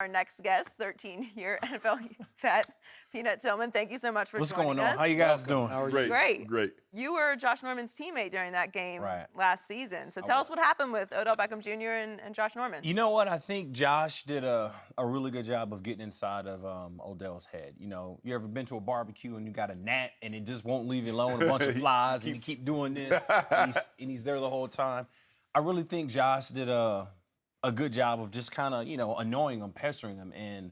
Our next guest, 13-year NFL vet, Peanut Tillman. Thank you so much for What's joining going on? us. How you guys doing? How are Great, you? Great. great. You were Josh Norman's teammate during that game Right. last season. So tell us what happened with Odell Beckham Jr. and Josh Norman. You know what? I think Josh did a really good job of getting inside of Odell's head. You know, you ever been to a barbecue and you got a gnat and it just won't leave you alone, a bunch of flies, and you keep doing this, and he's there the whole time. I really think Josh did a good job of just kind of, annoying him, pestering him. And,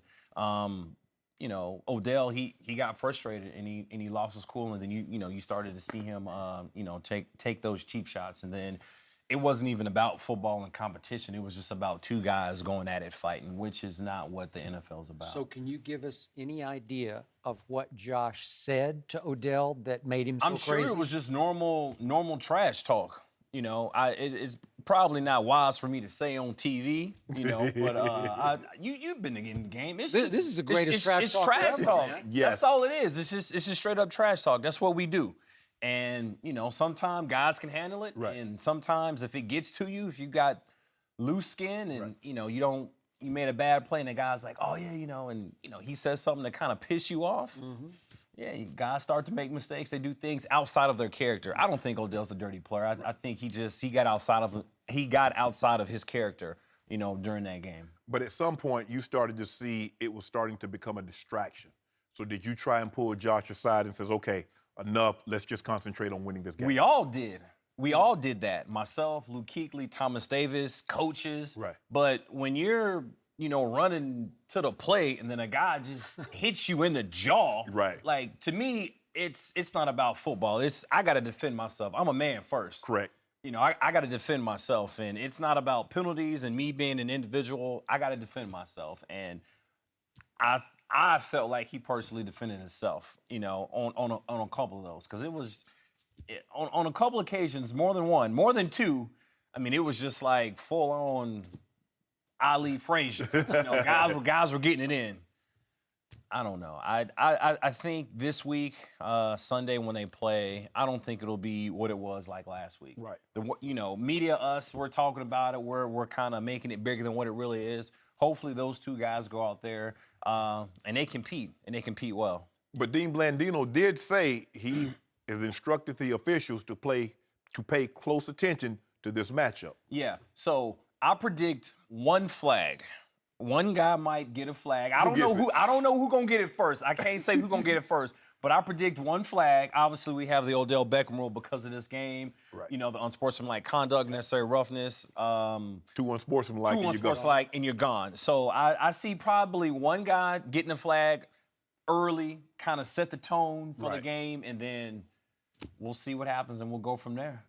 Odell, he got frustrated and he lost his cool. And then, you started to see him, take those cheap shots. And then it wasn't even about football and competition. It was just about two guys going at it fighting, which is not what the NFL is about. So can you give us any idea of what Josh said to Odell that made him so I'm sure crazy? it was just normal trash talk. It's probably not wise for me to say on TV, but you've been in the game. This is the greatest trash talk trash ever, talk. man. Yes. That's all it is. It's just straight up trash talk. That's what we do. And, sometimes guys can handle it. Right. And sometimes if it gets to you, if you got loose skin and, you made a bad play and the guy's like, oh, yeah, he says something to kind of piss you off. Mm-hmm. Yeah, guys start to make mistakes. They do things outside of their character. I don't think Odell's a dirty player. I think he got outside of his character, during that game. But at some point, you started to see it was starting to become a distraction. So did you try and pull Josh aside and says, okay, enough, let's just concentrate on winning this game? We all did. We all did that. Myself, Luke Kuechly, Thomas Davis, coaches. Right. But when you're, running to the plate and then a guy just hits you in the jaw. Right. Like, to me, it's not about football. I got to defend myself. I'm a man first. Correct. I got to defend myself. And it's not about penalties and me being an individual. I got to defend myself. And I felt like he personally defended himself, on a couple of those. Because it was, on a couple occasions, more than one, more than two, I mean, it was just like full-on Ali Frazier. Guys were getting it in. I don't know. I think this week, Sunday when they play, I don't think it'll be what it was like last week. Right. Media, us, we're talking about it. We're kind of making it bigger than what it really is. Hopefully those two guys go out there and they compete well. But Dean Blandino did say he has instructed the officials to pay close attention to this matchup. Yeah. So I predict one flag. One guy might get a flag. I don't know who gonna get it first. I can't say who's gonna get it first, but I predict one flag. Obviously, we have the Odell Beckham rule because of this game. Right. The unsportsmanlike conduct, necessary roughness. Too unsportsmanlike, and you're gone. So I see probably one guy getting a flag early, kind of set the tone for the game, and then we'll see what happens and we'll go from there.